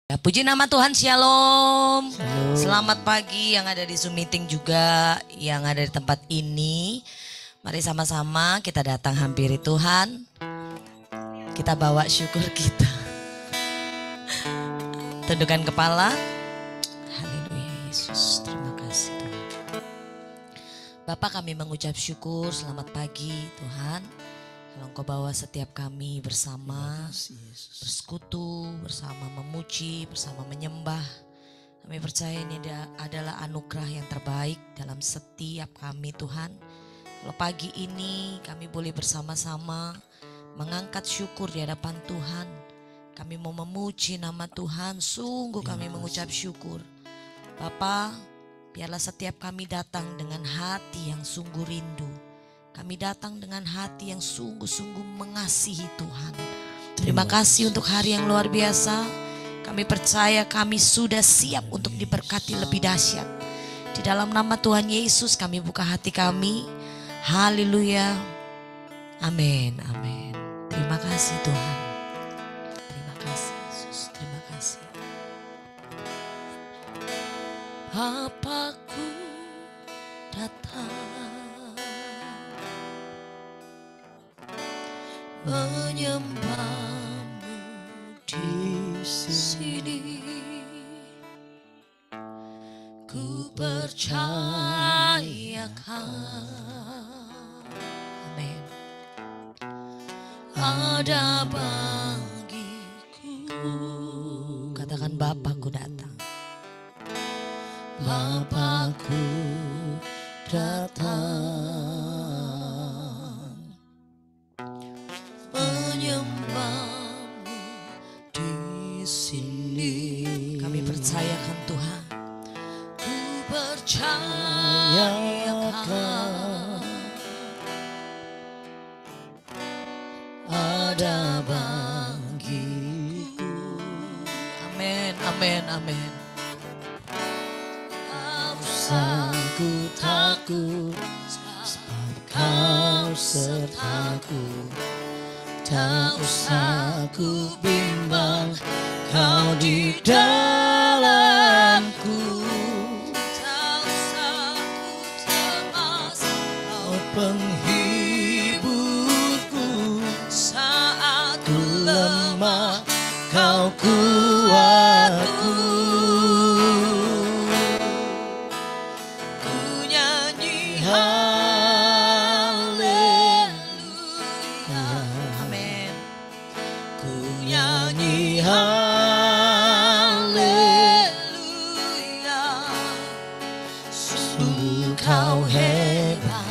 Ya, puji nama Tuhan, Shalom. Shalom. Selamat pagi yang ada di Zoom meeting juga, yang ada di tempat ini. Mari sama-sama kita datang hampiri Tuhan. Kita bawa syukur kita. Tundukkan kepala. Haleluya Yesus, terima kasih Tuhan. Bapak, kami mengucap syukur, selamat pagi Tuhan. Kalau Engkau bawa setiap kami bersama, bersekutu, bersama memuji, bersama menyembah. Kami percaya ini adalah anugerah yang terbaik dalam setiap kami Tuhan. Kalau pagi ini kami boleh bersama-sama mengangkat syukur di hadapan Tuhan. Kami mau memuji nama Tuhan, sungguh kami mengucap syukur. Bapa, biarlah setiap kami datang dengan hati yang sungguh rindu. Kami datang dengan hati yang sungguh-sungguh mengasihi Tuhan. Terima kasih untuk hari yang luar biasa. Kami percaya kami sudah siap untuk diberkati lebih dahsyat. Di dalam nama Tuhan Yesus kami buka hati kami. Haleluya. Amin. Amin. Terima kasih Tuhan. Terima kasih Yesus. Terima kasih. Bapakku datang menyembahmu di sini. Ku percayakan, amin, ada bagiku. Katakan Bapakku datang. Bapakku datang menyembahmu di sini. Kami percayakan Tuhan. Ku percayakan ada bagiku. Amin, amin, amin. Tak usah ku takut, sebab Kau sertaku. Tak usah ku bimbang, Kau di dalamku. Tak usah ku cemas, Kau penghiburku. Saat ku lemah, Kau kuatku. Ku nyanyi haleluya. Amin. Ku nyanyi haleluya. Sungguh Kau hebat,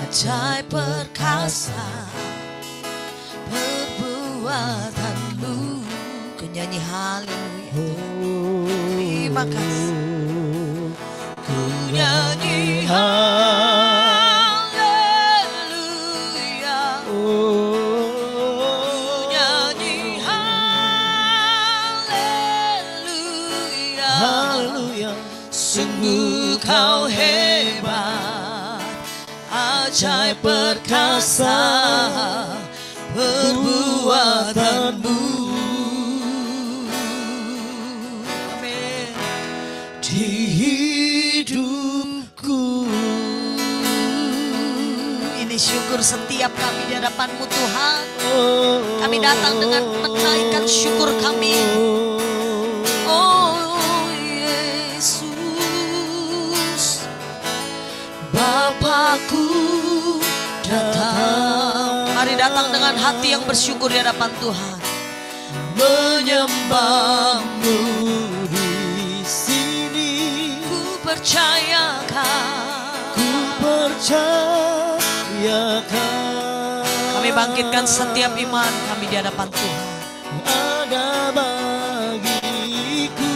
ajaib perkasa perbuatanmu. Ku nyanyi haleluya. Terima kasih. Ku nyanyi haleluya. Ku nyanyi haleluya. Sungguh Kau hebat, ajaib perkasa perbuatanmu. Amin. Di hidupku ini syukur setiap kami di hadapan-Mu Tuhan. Kami datang dengan menaikkan syukur kami. Oh Yesus, Bapakku datang. Mari datang dengan hati yang bersyukur di hadapan Tuhan. Menyembahmu di sini. Ku percayakan. Ku percayakan. Kami bangkitkan setiap iman kami di hadapan Tuhan. Ada bagiku.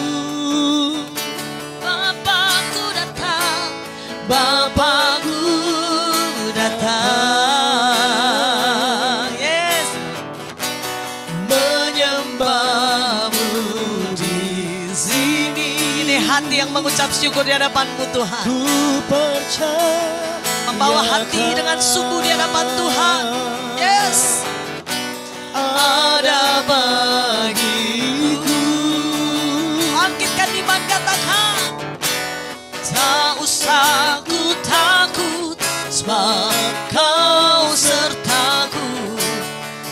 Bapakku datang. Bapakku datang. Yes. Menyembahmu di sini. Ini hati yang mengucap syukur di hadapan-Mu Tuhan. Ku percaya. Membawa hati dengan sungguh di hadapan Tuhan. Yes. Ada bagiku. Tak usah ku takut, sebab Kau sertaku.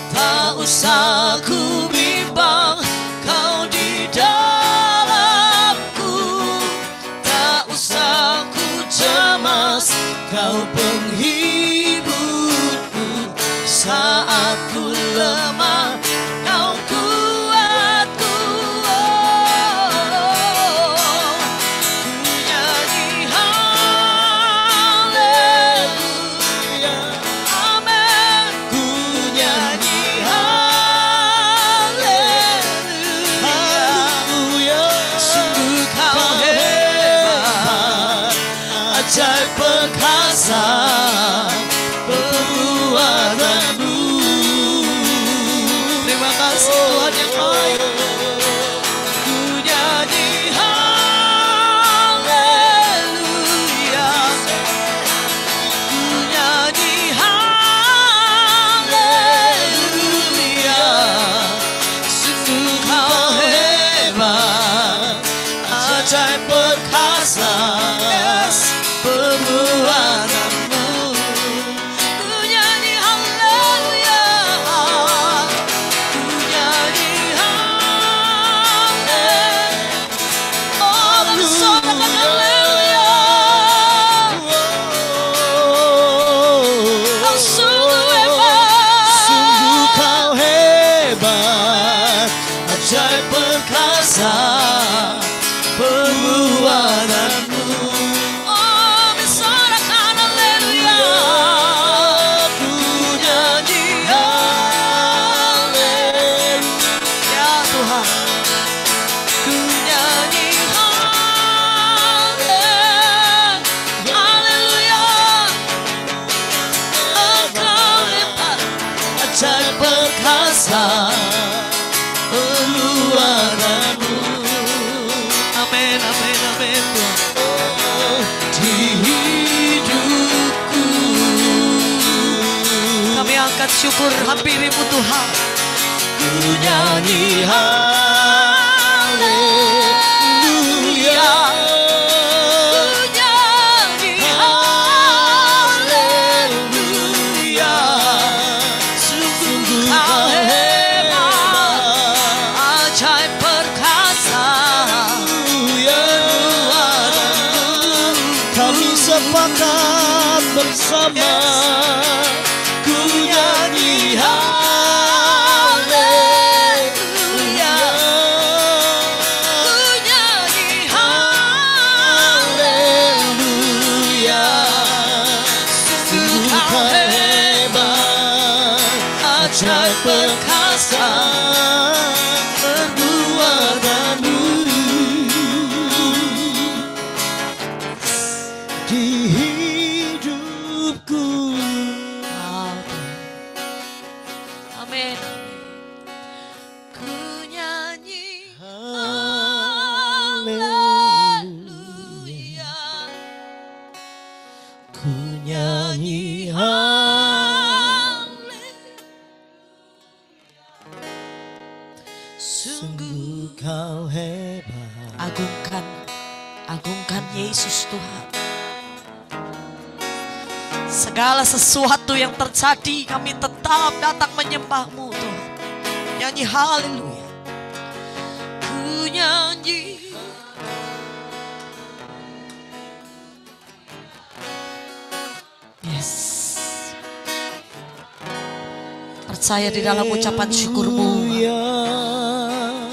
Tak usah ku bimbang, Kau di dalamku. Tak usah ku cemas, Kau penghiburku. Saat ku lemah, Kau kuatku. Ku nyanyi haleluya, amin. Ku nyanyi haleluya. Sungguh Kau hebat, ajaib perkasa perbuatanmu. Terima kasih Tuhan yang baik. Ku nyanyi haleluya, ku nyanyi haleluya. Sungguh Kau hebat, ajaib perkasa perbuatanmu. Ku nyanyi haleluya, ku nyanyi haleluya. Oh, bersorakan haleluya. Kau sungguh hebat, sungguh Kau hebat, ajaib perkasa perbuatanmu. Oh, bersorakan haleluya. Ku nyanyi haleluya, ya Tuhan. Ku nyanyi haleluya. Engkau hebat, ajaib perkasa perbuatanmu. Amin, amin, amin Tuhan. Di hidupku kami angkat syukur hampirimu Tuhan. Ku nyanyi haleluya, ku nyanyi haleluya. Sungguh Kau hebat, ajaib perkasa perbuatanmu. Kami sepakat bersama, ku nyanyi haleluya, ku nyanyi haleluya. Sungguh Kau hebat, ajaib perkasa perbuatanmu. Di hidupku. Amin. Ku nyanyi haleluya, ku nyanyi haleluya. Sungguh Kau hebat. Agungkan Yesus Tuhan. Segala sesuatu yang terjadi, kami tetap datang menyembah-Mu Tuhan. Nyanyi haleluya. Ku nyanyi. Yes. Percaya di dalam ucapan syukur-Mu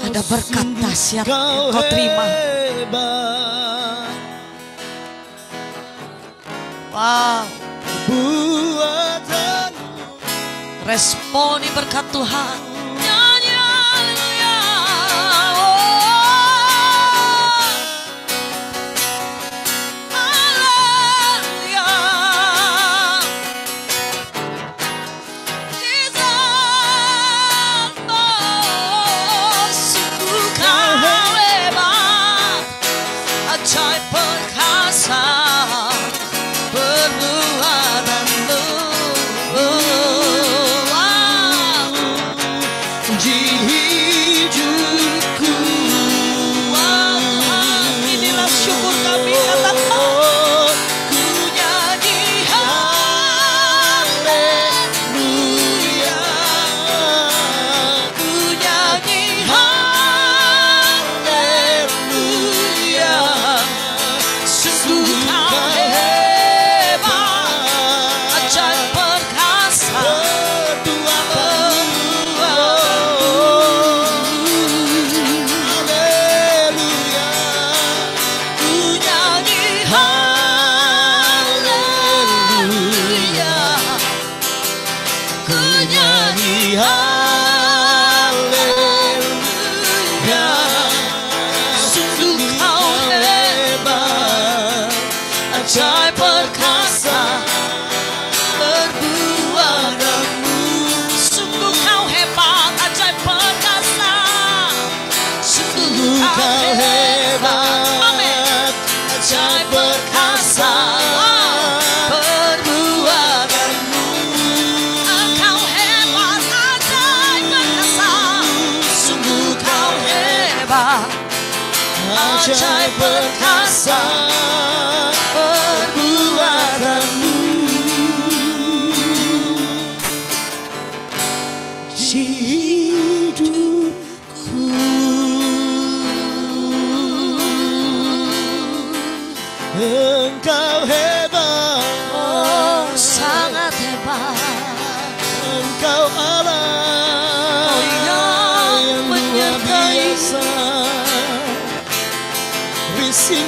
ada berkat dahsyat yang Kau terima. Wow. Responi berkat Tuhan. Nyanyi haleluya. Haleluya. Jesus. Oh, sungguh Kau hebat, ajaib perkasa perbuatanmu.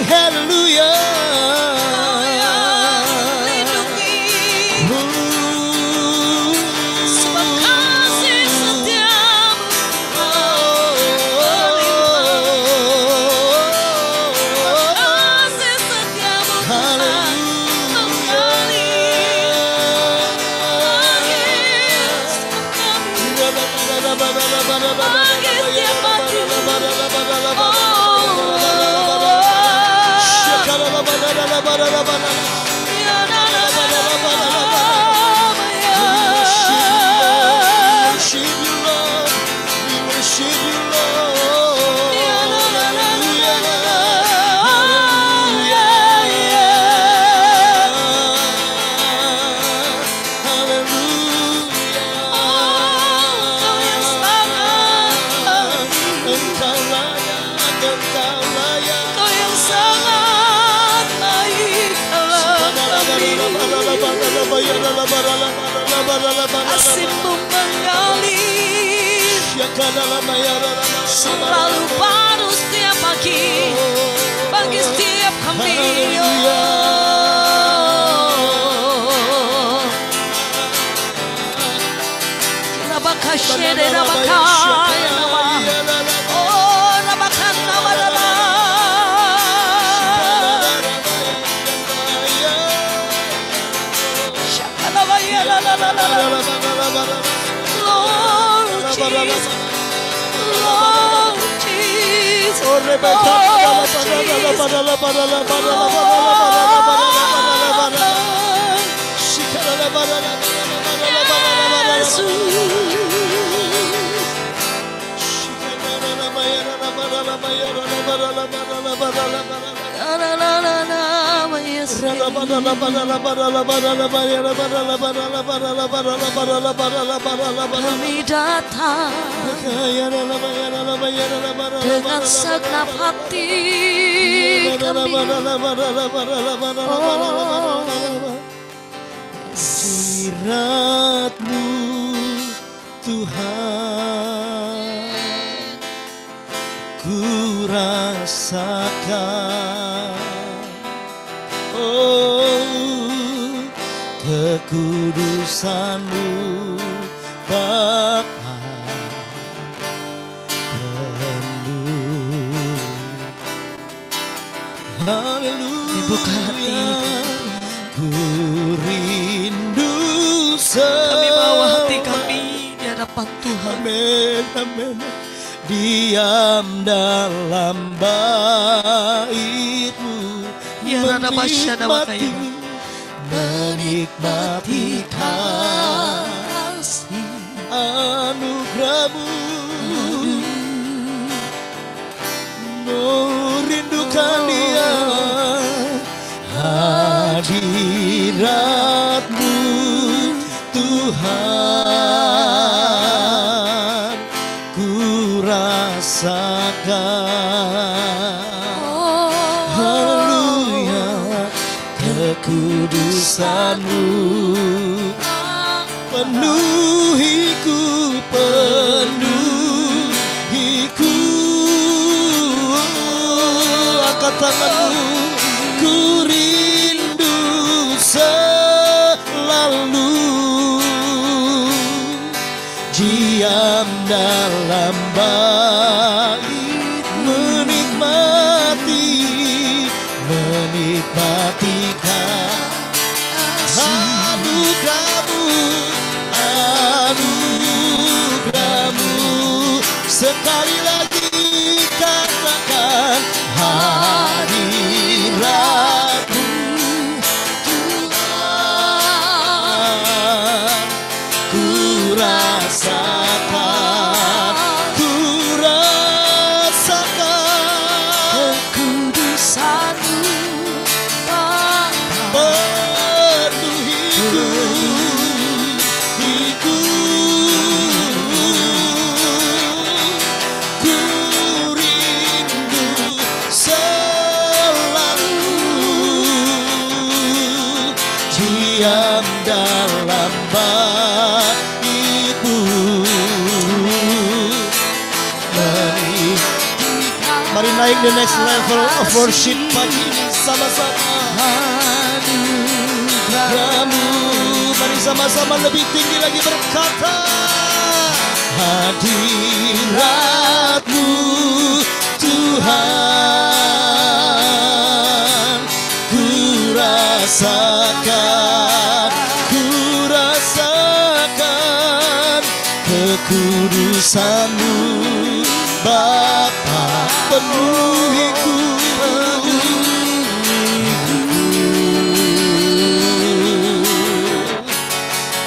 haleluya. Lindungi, sebab kasih setiamu kasih setiamu Tuhan mengalir bagi setiap hati. Kasih-Mu mengalir selalu baru setiap pagi bagi setiap kami. Kami datang dengan segenap hati kami. Hadirat-Mu Tuhan, ku rasakan kekudusan-Mu Bapa penuh. Haleluya. Buka hati. Ku rindu Kami bawa hati kami di hadapan Tuhan. Amin, amin. Diam dalam bait-Mu, menikmati kasih anugerah-Mu. Merindukan Dia, hadirat-Mu Tuhan, ku rasakan. Haleluya, kekudusan-Mu penuhiku, penuhiku. Angkat tangan-Mu, ku rindu selalu diam dalam bait, menikmati anugerah-Mu. Sekali lagi katakan, hadirat-Mu Tuhan, ku rasakan kekudusan-Mu penuhiku. Ku rindu selalu diam dalam bait-Mu. Mari naik the next level of worship pagi ini sama-sama. Anugerah-Mu, mari sama-sama lebih tinggi lagi berkata, hadirat-Mu Tuhan, ku rasakan kekudusan-Mu Bapa, penuhiku.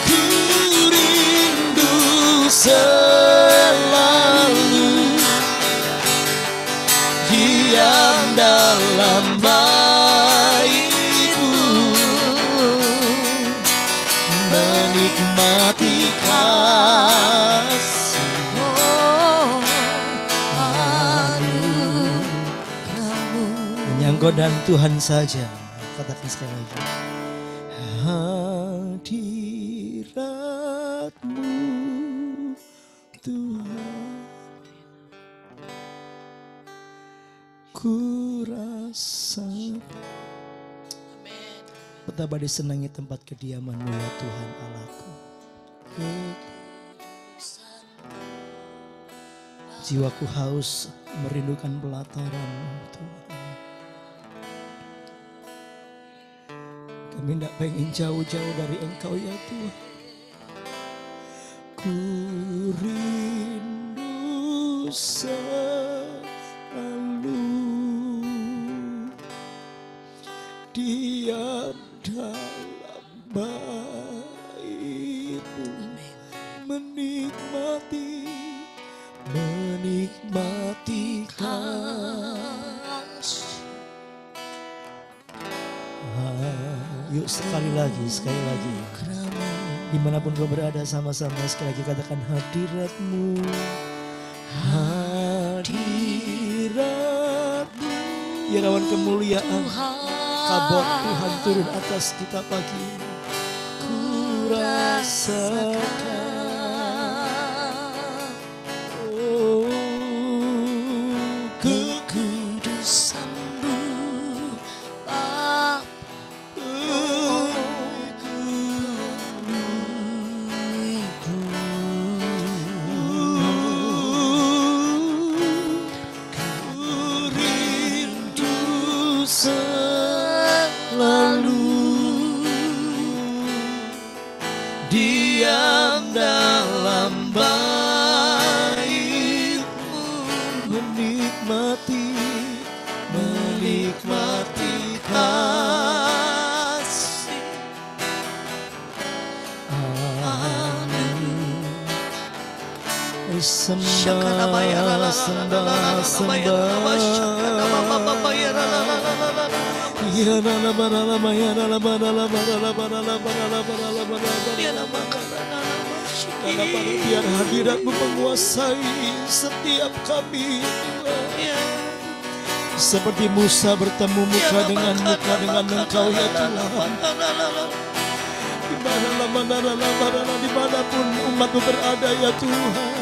Ku rindu selalu diam dalam bait-Mu, menikmati Engkau dan Tuhan saja. Katakan sekali lagi. Hadirat-Mu Tuhan, ku rasa betapa disenangi tempat kediaman-Mu ya Tuhan Allahku. Jiwaku haus merindukan pelataran-Mu Tuhan. Kami tidak pengen jauh-jauh dari Engkau ya Tuhan. Ku rindu selalu diam dalam bait-Mu, menikmati kasih. Yuk sekali lagi. Dimanapun kau berada sama-sama sekali lagi katakan hadirat-Mu. Hadirat-Mu. Biarawan kemuliaan kabut Tuhan turun atas kita pagi ini. Ku rasakan kekudusan-Mu Bapa, selalu diam dalam bait-Mu, menikmati kasih. Biar hadirat-Mu menguasai setiap kami Tuhan. Seperti Musa bertemu muka dengan Engkau ya Tuhan. Dimanapun umat-Mu berada ya Tuhan.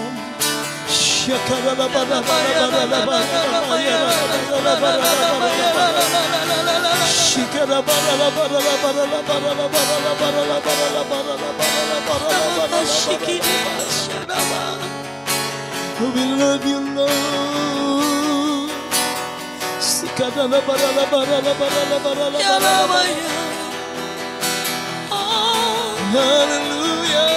We love you, Lord. Hallelujah.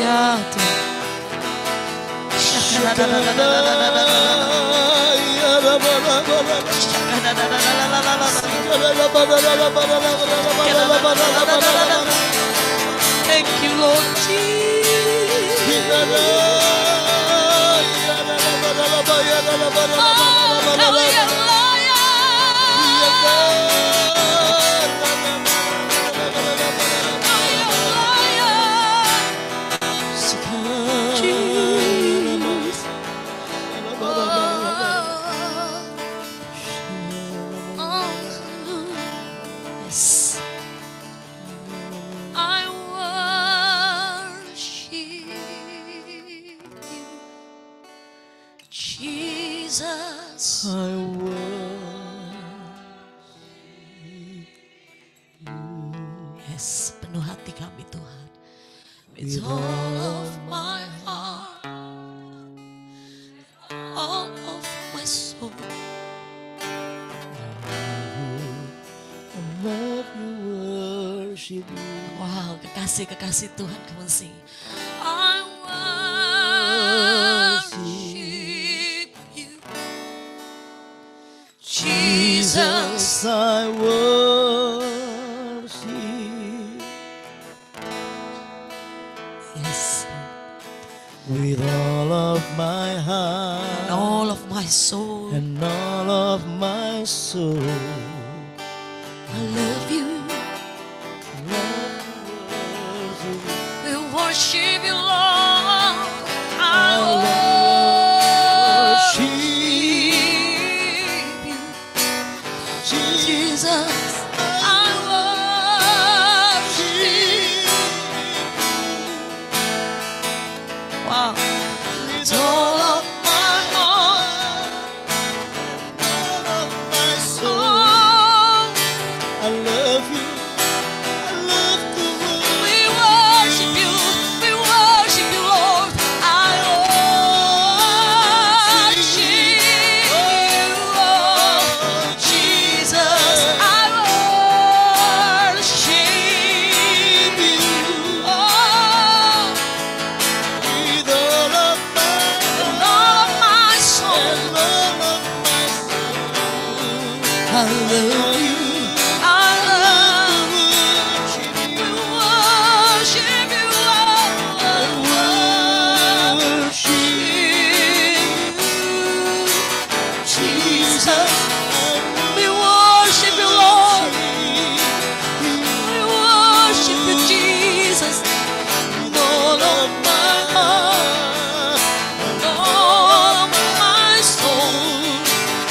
Ya thank you Lord Jesus. Jesus. I worship Yes, penuh hati kami Tuhan. with With all of my heart, all of my soul. I love you, worship you. Wow, kekasih-kekasih Tuhan, kamu sing. I worship you, Jesus. I worship Yes, with all of my and heart all of my soul. and all of my soul. I love you. We worship you, Lord. I worship you, Jesus. I worship. Wow. With all of my heart, All of my soul. oh, I love you. I love the world. we worship you. We worship you, Lord. I worship you, oh, Jesus. I worship you, oh, With all of with all of my soul. all of my soul. I love you. I love Worship you. you. Worship you, Lord. Worship Jesus. We worship you, Lord. We worship you, Jesus. With all of my heart, with all of my soul.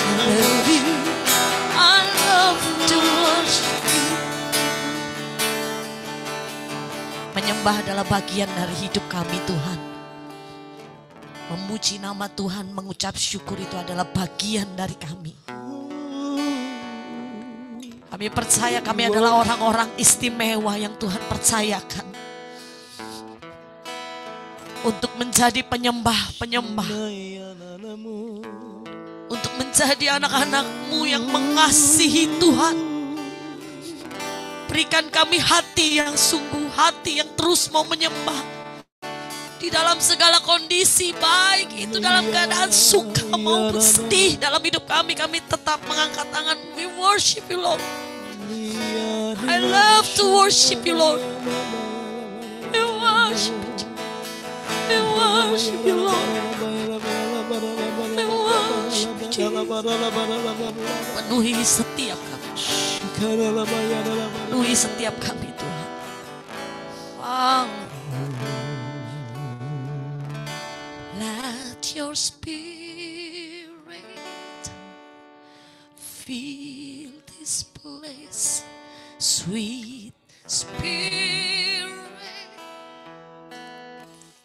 I love you. I love to worship you. Menyembah adalah bagian dari hidup kami, Tuhan. Memuji nama Tuhan, mengucap syukur itu adalah bagian dari kami. Kami percaya kami adalah orang-orang istimewa yang Tuhan percayakan untuk menjadi penyembah-penyembah, untuk menjadi anak-anak-Mu yang mengasihi Tuhan. Berikan kami hati yang sungguh, hati yang terus mau menyembah. Di dalam segala kondisi, baik itu dalam keadaan suka maupun sedih dalam hidup kami tetap mengangkat tangan. We worship you, Lord. I love to worship you, Lord. We worship you. We worship you, Lord. We worship you, Jesus. Penuhi setiap kami. Penuhi setiap kami, Tuhan. Wow. Let your spirit fill this place, sweet spirit,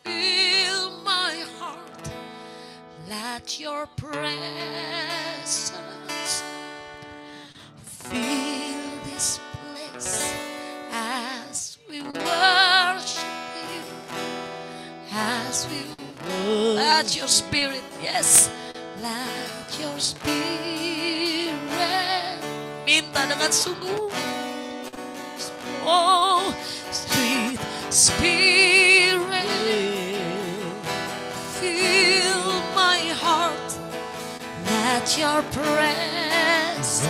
fill my heart. Let your presence fill this place as we worship you, as we let your spirit, yes, let your spirit, minta dengan sungguh. Oh, sweet spirit, fill my heart. Let your presence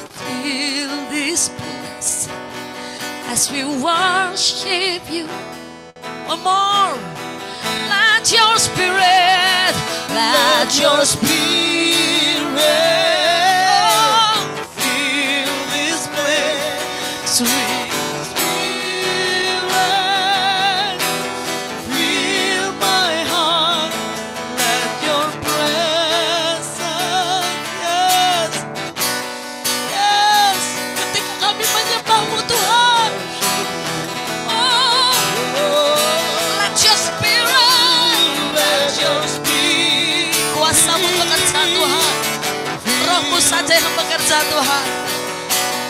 fill this place as we worship you. One more. Let your spirit, let your spirit fill this place. Sweet spirit, fill my heart. Let your presence, yes, yes. Ketika kami menyembah-Mu, Tuhan. Oh, let your spirit, let your spirit saja yang bekerja Tuhan.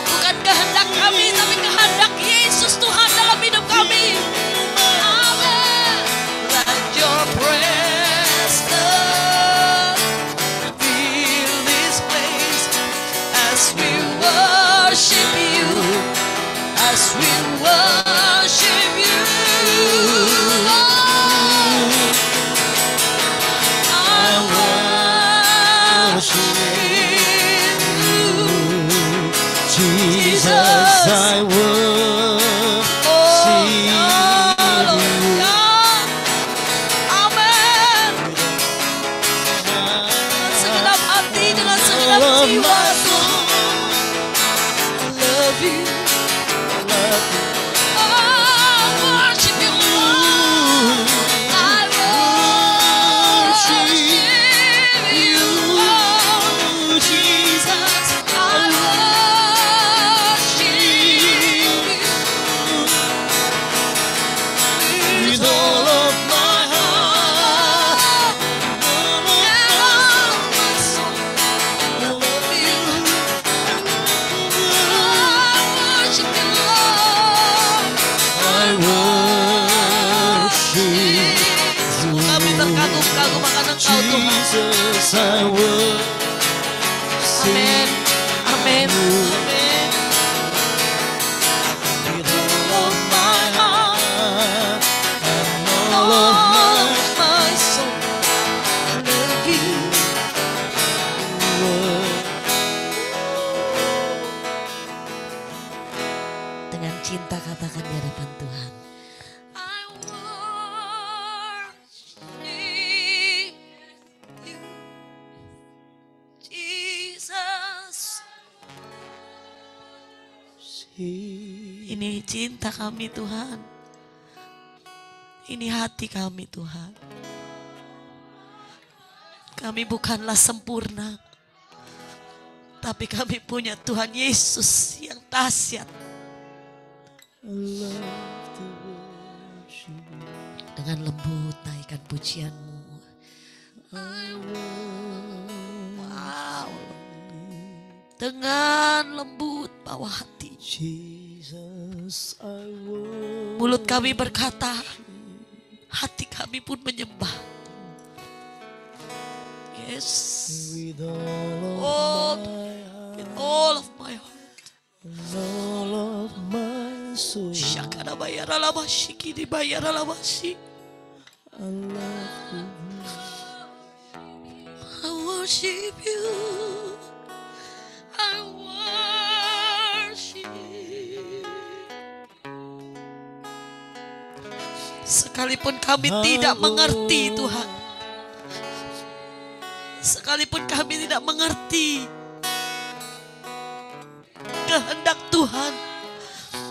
Bukan kehendak kami, tapi kehendak Yesus Tuhan dalam hidup kami. Amin. Let your presence fill this place as we worship you, as we worship you. Jesus, I worship you. Amen. Dengan segenap hati, dengan segenap jiwa, I love you. I worship you, Lord. I worship you, Lord. Jesus, I worship you. With all of my heart and all of my soul, I love you. I worship you, Lord. I worship you. Kami terkagum-kagum akan Engkau, Tuhan. Jesus, I worship Amin. Amin. Amin. with all of my heart and all of All my of my soul, I love you. world. Dengan cinta katakan di hadapan Tuhan. I worship you, Jesus. Ini cinta kami Tuhan. Ini hati kami Tuhan. Kami bukanlah sempurna, tapi kami punya Tuhan Yesus yang dahsyat. I love to worship you. Dengan lembut naikkan pujianmu. Wow. Dengan lembut bawa hati. Jesus, I worship. Mulut kami berkata, hati kami pun menyembah. Yes. With all Oh, of my heart with all of my heart. and all of my soul, Syakara bayara labashi kini bayara labashi. I love you. I worship you. I worship you. Sekalipun kami tidak mengerti Tuhan. Sekalipun kami tidak mengerti kehendak Tuhan,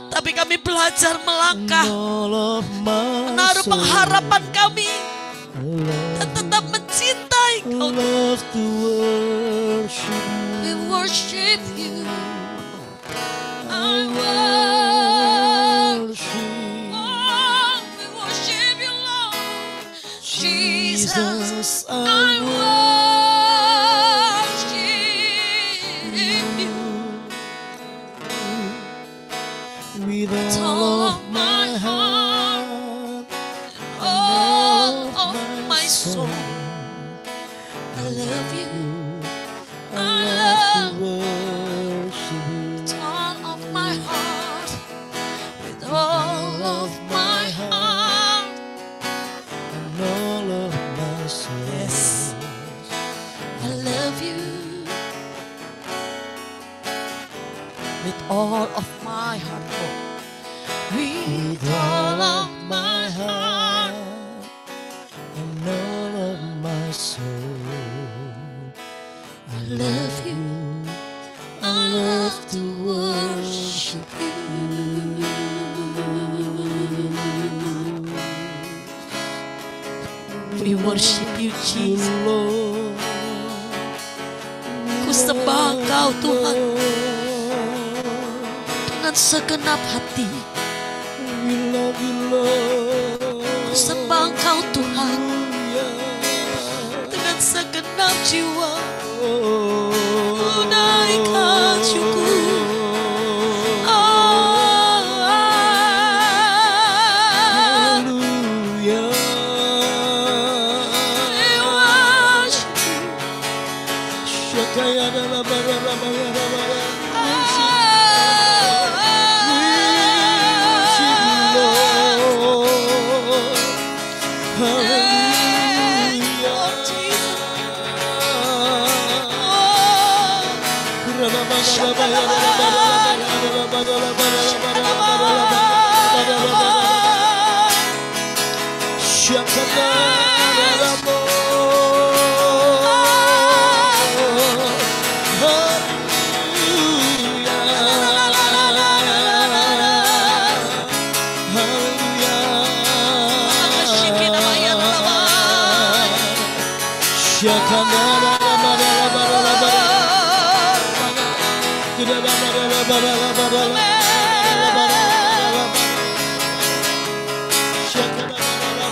tapi kami belajar melangkah, All of my menaruh soul, pengharapan kami I love dan tetap mencintai I Kau. love to worship you. We worship you. I Worship oh, we worship you, Lord. Jesus, Jesus, I I worship you. with all of my heart, All of my soul, I love you. I love to worship you. With all of my heart, with all of my heart. And all of my soul. Yes, I love you. With all of my heart, Lord. With all of my heart. And all of my soul. I love you. I love to worship you. We worship you, Jesus. Lord, Ku sembah Engkau, Tuhan, dengan segenap hati. we love you, Lord. Ku sembah Engkau, Tuhan, dengan segenap jiwa. Oh,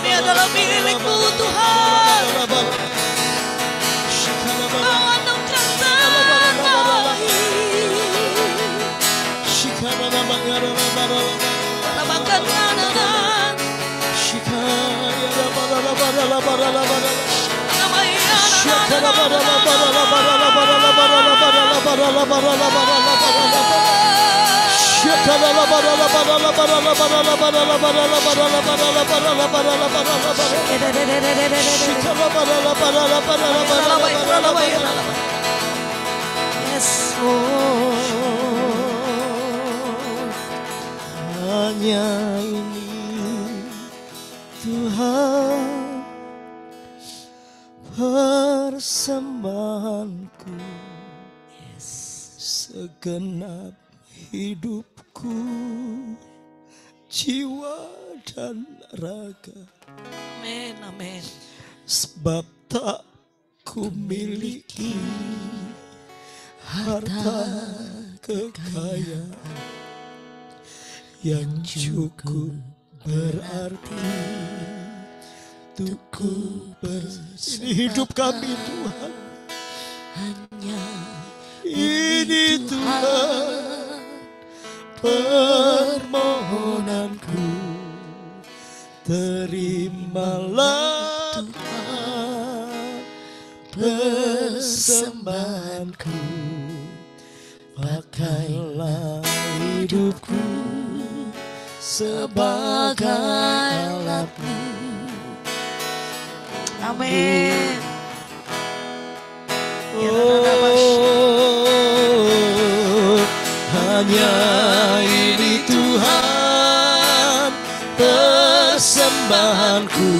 Ini adalah milikmu Tuhan. Kau anugerah terbaik. Rabakan nananan. Yes, Lord. Hanya ini Tuhan persembahanku, segenap hidupku, jiwa dan raga. Amin, amin. Sebab tak ku miliki harta kekayaan yang cukup berarti untuk ku ini hidup kami Tuhan. Hanya Ini Tuhan permohonanku, terimalah Tuhan persembahanku, pakailah hidupku sebagai alatmu. amin. Oh, hanya ini Tuhan persembahanku,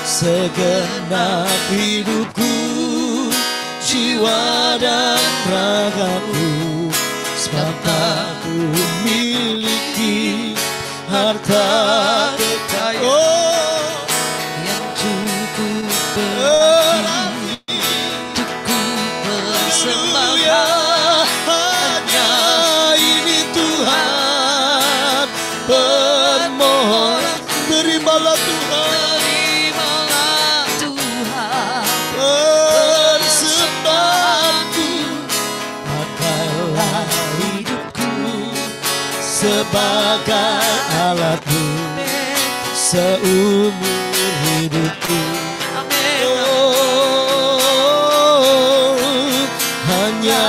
segenap hidupku, jiwa dan ragaku. Sebab tak ku miliki harta kekayaan yang cukup berarti untuk ku persembahkan. Hanya ini Tuhan permohonan, terimalah Tuhan, Terimalah Tuhan persembahanku, pakailah hidupku sebagai alatmu seumur hidupku. Oh, hanya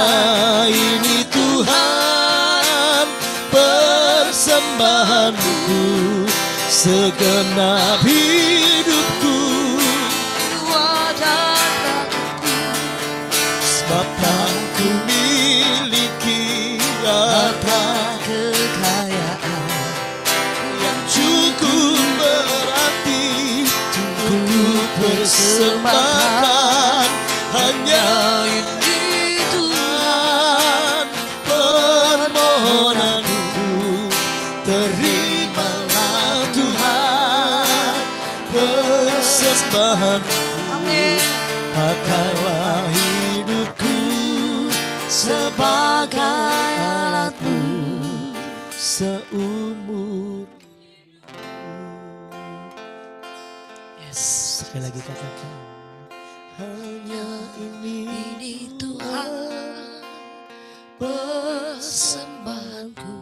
ini Tuhan persembahanku, segenap hidupku, jiwa dan ragaku. sebab tak ku miliki harta Kekayaan yang cukup berarti untuk persembahkan. Hanya ini Tuhan permohonanku, terimalah Tuhan persembahanku, amin. pakailah hidupku sebagai alatmu seumur. Yes. Sekali lagi katakan, hanya ini Tuhan persembahanku,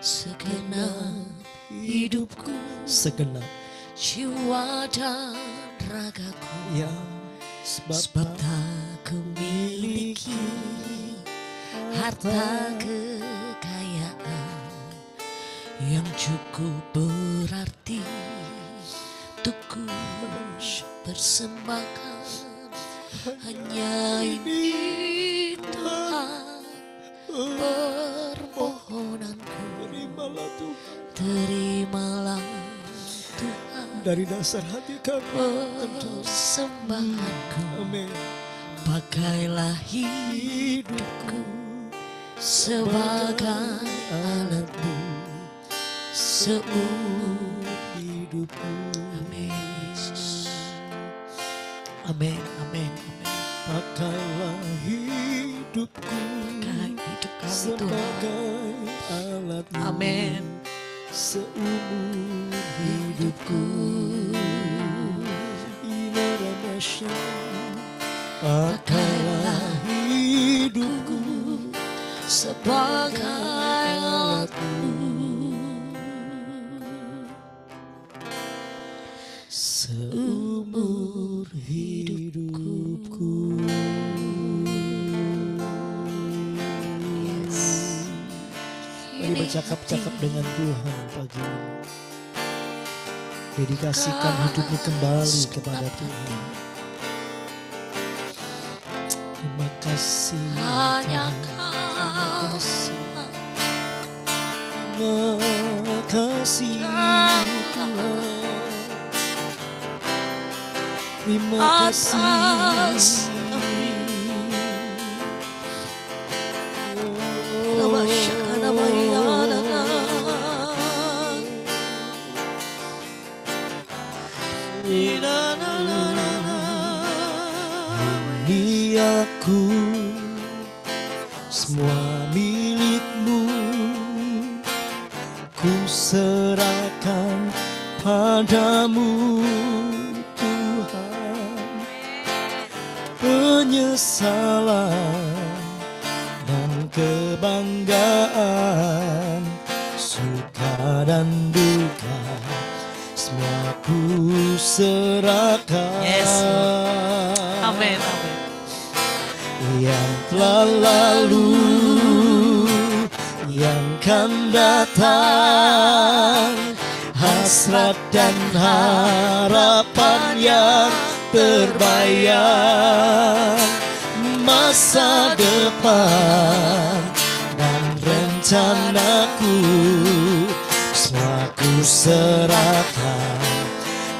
segenap hidupku, segenap jiwa dan ragaku. ya, sebab Sebab tak ku miliki harta kekayaan yang cukup berarti untuk ku persembahkan. Hanya ini Tuhan permohonanku. Terimalah Tuhan dari dasar hati kami persembahanku. Amin. Pakailah hidupku sebagai alatmu seumur hidupku. Amin Yesus. Amin, amin, amin. Pakailah hidupku Pakai hidup kami Tuhan. sebagai alatmu. Amin. Seumur hidupku. Pakailah hidupku sebagai alatmu seumur hidupku. Yes. Mari bercakap-cakap dengan Tuhan pagi ini. Dedikasikan hidupmu kembali kepada Tuhan. Terima kasih. Hanya Terima Kau kasih. Terima kasih Tuhan. Terima kasih. atas Ini aku semua milikmu, ku serahkan padamu Tuhan. Penyesalan dan kebanggaan, suka dan duka, semua ku serahkan. Yes, amin, amin. Yang telah lalu, yang kan datang, hasrat dan harapan yang terbayang, masa depan dan rencanaku, semua ku serahkan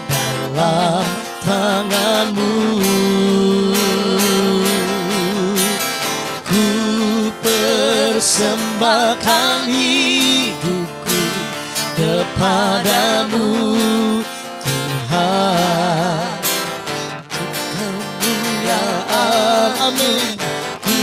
dalam tanganmu. Ku persembahkan hidupku kepadamu Tuhan. Kemuliaan, amin. Ku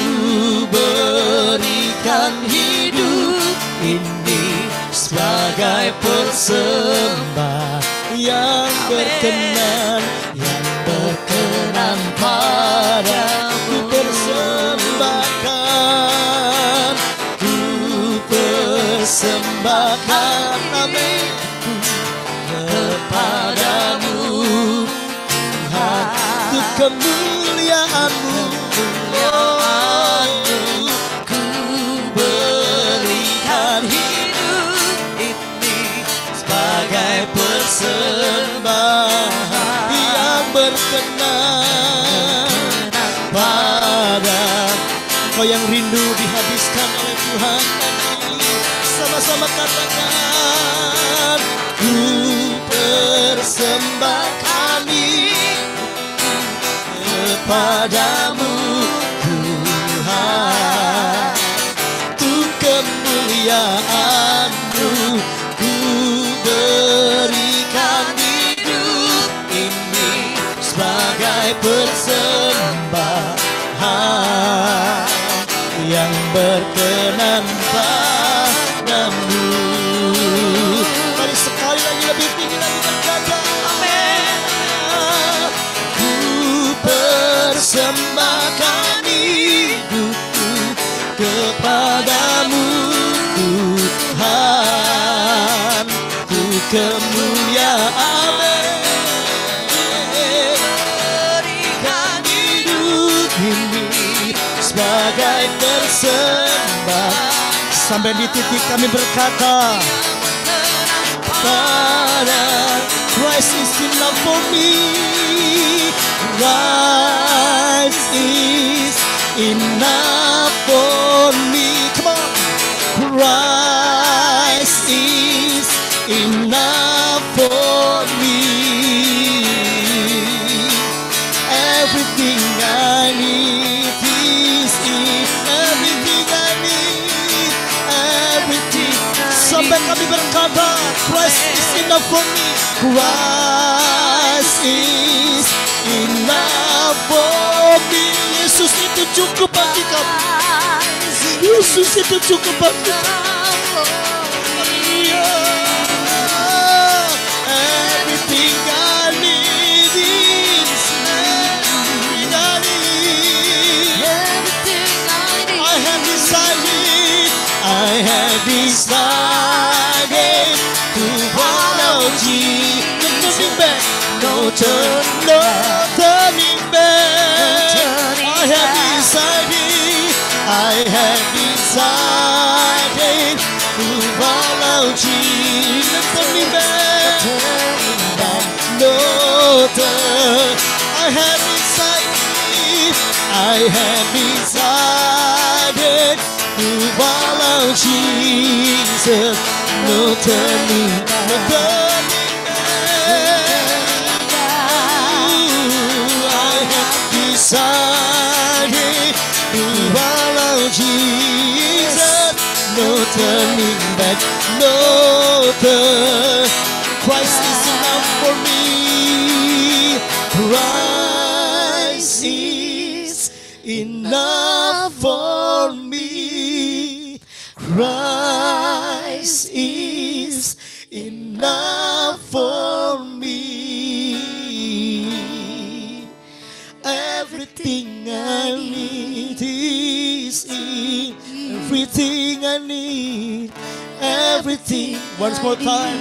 berikan hidup ini sebagai persembahan yang berkenan, yang berkenan padamu. Persembahkan, ku persembahkan, amin, kepadamu Tuhan, untuk kemuliaan-Mu. Ku berikan hidup ini sebagai persembahan yang berkenan pada Engkau yang rindu dihabiskan oleh Tuhan. Sama-sama katakan, ku persembahkan hidupku kepadamu Tuhan, untuk kemuliaan-Mu. Ku berikan hidup ini sebagai persembahan yang berkenan padamu. Mari sekali lagi lebih tinggi lagi berkata, amin. Ku persembahkan hidupku kepadamu Tuhan, ku kemuliaan, berikan hidup ini bagai persembah. Sampai di titik kami berkata, pada Christ is enough for me. Christ is enough for me. Come on. Christ is enough for me. Everything I need is in. Everything I need. Everything. Sampai kami berkata, Christ is enough for me. Christ is enough for me. Yesus itu cukup bagi kami. Yesus itu cukup bagi kami. Everything I need is everything I need. I have decided to follow Jesus. No turning back. I have decided to follow Jesus. No turning back. No turn. I have decided to follow Jesus. No turning back. No turning decided to follow Jesus. No turning back, no turn. Christ is enough for me. Christ is enough for me. Christ is enough for me. Everything I need is in. Everything I need. Everything. Once more time.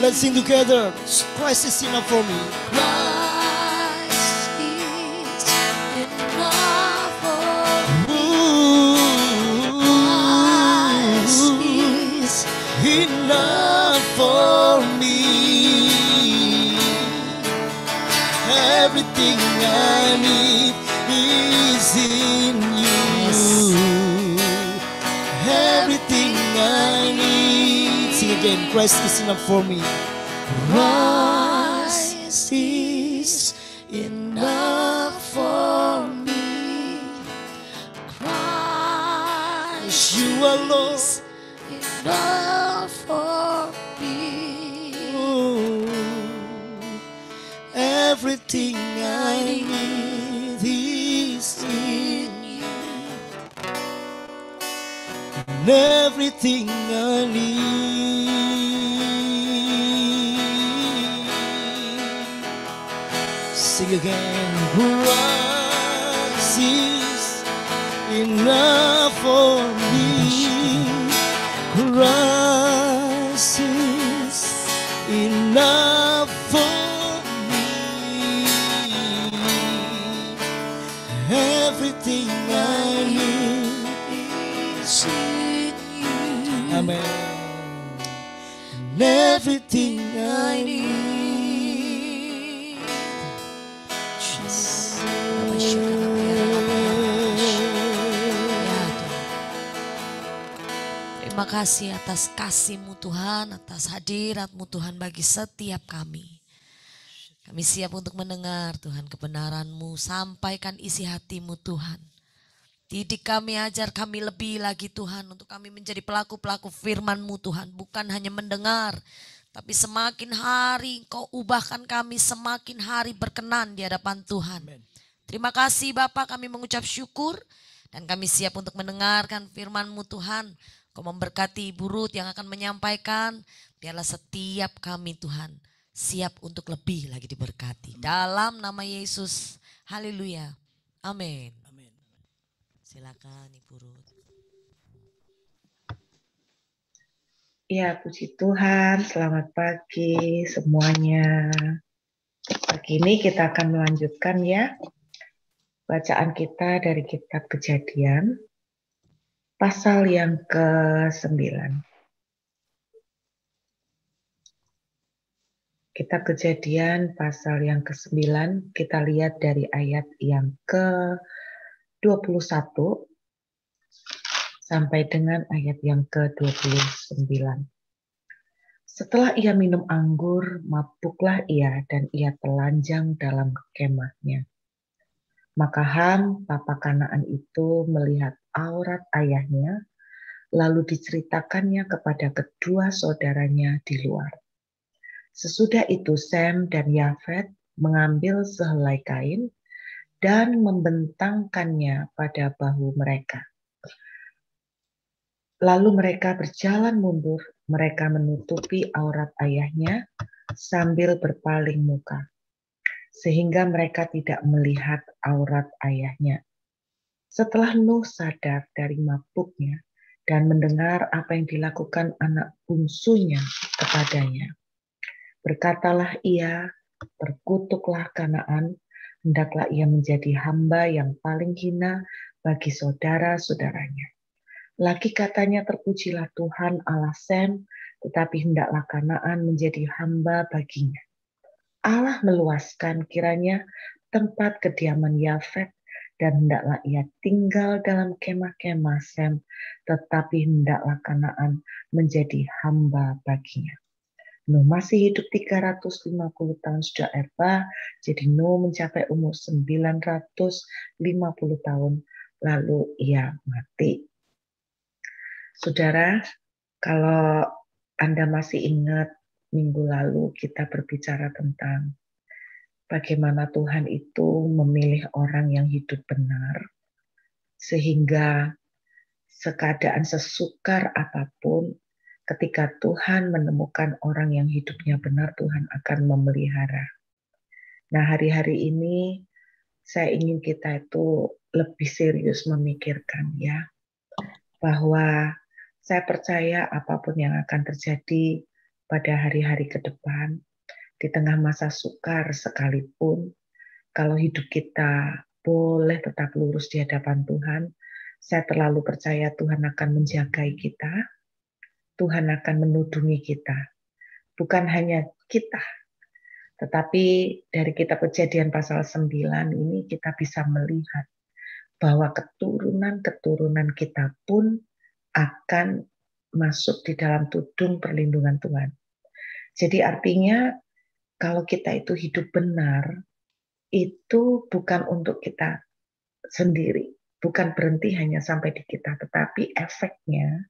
Let's sing together. Christ is enough for me. Christ is enough for me. Christ is Enough for me. Everything I need is in you. Everything I need. Sing again. Christ is enough for me. Christ is enough for me. Christ You alone. is enough for me. Everything I need is in you. And everything I need. Sing again. Christ is enough for me. Christ is enough for me. Everything I need is in you. Amen. And everything I need. Jesus. Terima kasih atas kasih-Mu Tuhan, atas hadirat-Mu Tuhan bagi setiap kami. Kami siap untuk mendengar Tuhan kebenaran-Mu, sampaikan isi hati-Mu Tuhan. Didik kami, ajar kami lebih lagi Tuhan untuk kami menjadi pelaku-pelaku firman-Mu Tuhan. Bukan hanya mendengar, tapi semakin hari Engkau ubahkan kami, semakin hari berkenan di hadapan Tuhan. Terima kasih Bapak, kami mengucap syukur dan kami siap untuk mendengarkan firman-Mu Tuhan. Kau memberkati Ibu Ruth yang akan menyampaikan. Biarlah setiap kami Tuhan siap untuk lebih lagi diberkati. Dalam nama Yesus. Haleluya. Amin. Silakan Ibu Ruth. Ya, puji Tuhan. Selamat pagi semuanya. Pagi ini kita akan melanjutkan ya Bacaan kita dari kitab Kejadian, pasal yang ke-9. Kitab Kejadian, pasal yang ke-9, kita lihat dari ayat yang ke-21 sampai dengan ayat yang ke-29. Setelah ia minum anggur, mabuklah ia dan ia telanjang dalam kemahnya. Maka Ham, bapa Kanaan itu melihat aurat ayahnya, lalu diceritakannya kepada kedua saudaranya di luar. Sesudah itu Sem dan Yafet mengambil sehelai kain dan membentangkannya pada bahu mereka. Lalu mereka berjalan mundur, mereka menutupi aurat ayahnya sambil berpaling muka, sehingga mereka tidak melihat aurat ayahnya. Setelah Nuh sadar dari mabuknya dan mendengar apa yang dilakukan anak bungsunya kepadanya, berkatalah ia, terkutuklah Kanaan, hendaklah ia menjadi hamba yang paling hina bagi saudara-saudaranya. Lagi katanya, terpujilah Tuhan Allah Sem, tetapi hendaklah Kanaan menjadi hamba baginya. Allah meluaskan kiranya tempat kediaman Yafet, dan hendaklah ia tinggal dalam kemah-kemah Sem, tetapi hendaklah Kanaan menjadi hamba baginya. Nuh masih hidup 350 tahun sudah Erba, jadi Nuh mencapai umur 950 tahun, lalu ia mati. Saudara, kalau Anda masih ingat minggu lalu kita berbicara tentang bagaimana Tuhan itu memilih orang yang hidup benar, sehingga keadaan sesukar apapun, ketika Tuhan menemukan orang yang hidupnya benar, Tuhan akan memelihara. Nah, hari-hari ini saya ingin kita itu lebih serius memikirkan ya, bahwa saya percaya apapun yang akan terjadi pada hari-hari ke depan, di tengah masa sukar sekalipun, kalau hidup kita boleh tetap lurus di hadapan Tuhan, saya terlalu percaya Tuhan akan menjagai kita, Tuhan akan menudungi kita. Bukan hanya kita, tetapi dari kitab Kejadian pasal 9 ini kita bisa melihat bahwa keturunan-keturunan kita pun akan masuk di dalam tudung perlindungan Tuhan. Jadi artinya kalau kita itu hidup benar, itu bukan untuk kita sendiri, bukan berhenti hanya sampai di kita, tetapi efeknya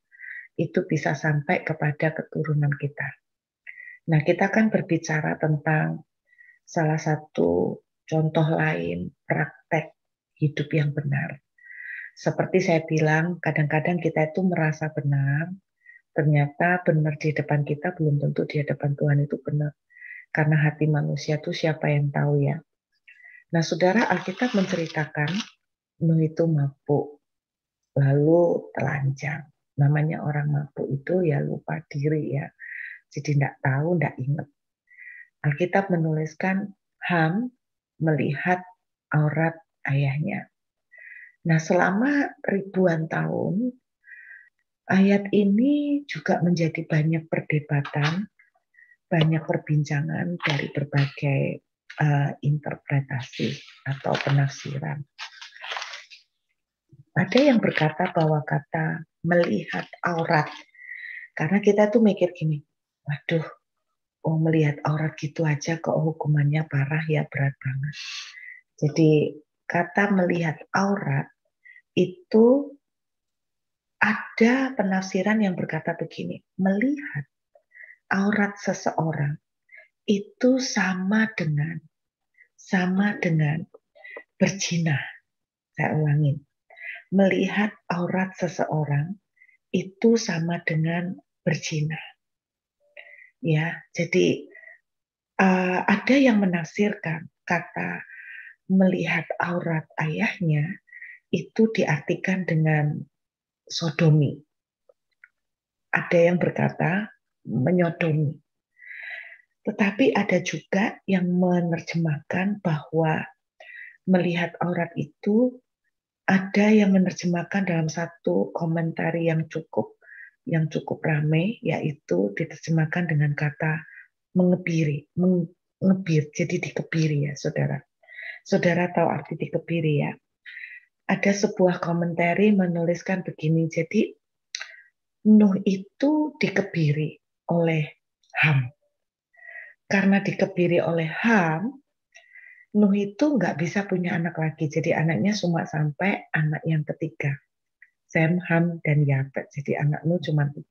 itu bisa sampai kepada keturunan kita. Nah, kita kan berbicara tentang salah satu contoh lain praktek hidup yang benar. Seperti saya bilang, kadang-kadang kita itu merasa benar, ternyata benar di depan kita belum tentu di hadapan Tuhan itu benar. Karena hati manusia itu siapa yang tahu ya. Nah, saudara, Alkitab menceritakan Nuh itu mabuk, lalu telanjang. Namanya orang mabuk itu ya lupa diri ya. Jadi tidak tahu, tidak ingat. Alkitab menuliskan Ham melihat aurat ayahnya. Nah, selama ribuan tahun, ayat ini juga menjadi banyak perdebatan, banyak perbincangan dari berbagai interpretasi atau penafsiran. Ada yang berkata bahwa kata melihat aurat, karena kita tuh mikir gini, waduh, melihat aurat gitu aja kok hukumannya parah ya, berat banget. Jadi kata melihat aurat itu ada penafsiran yang berkata begini, melihat aurat seseorang itu sama dengan berzina. Saya ulangin, melihat aurat seseorang itu sama dengan berzina. Ya, jadi ada yang menafsirkan kata melihat aurat ayahnya itu diartikan dengan sodomi. Ada yang berkata menyodomi. Tetapi ada juga yang menerjemahkan bahwa melihat aurat itu ada yang menerjemahkan dalam satu komentar yang cukup ramai, yaitu diterjemahkan dengan kata mengebiri, mengebir, jadi dikebiri ya saudara. Saudara tahu arti dikebiri ya. Ada sebuah komentar menuliskan begini, jadi Nuh itu dikebiri oleh Ham. Karena dikebiri oleh Ham, Nuh itu nggak bisa punya anak lagi. Jadi anaknya cuma sampai anak yang ketiga. Sem, Ham, dan Yafet. Jadi anak Nuh cuma 3.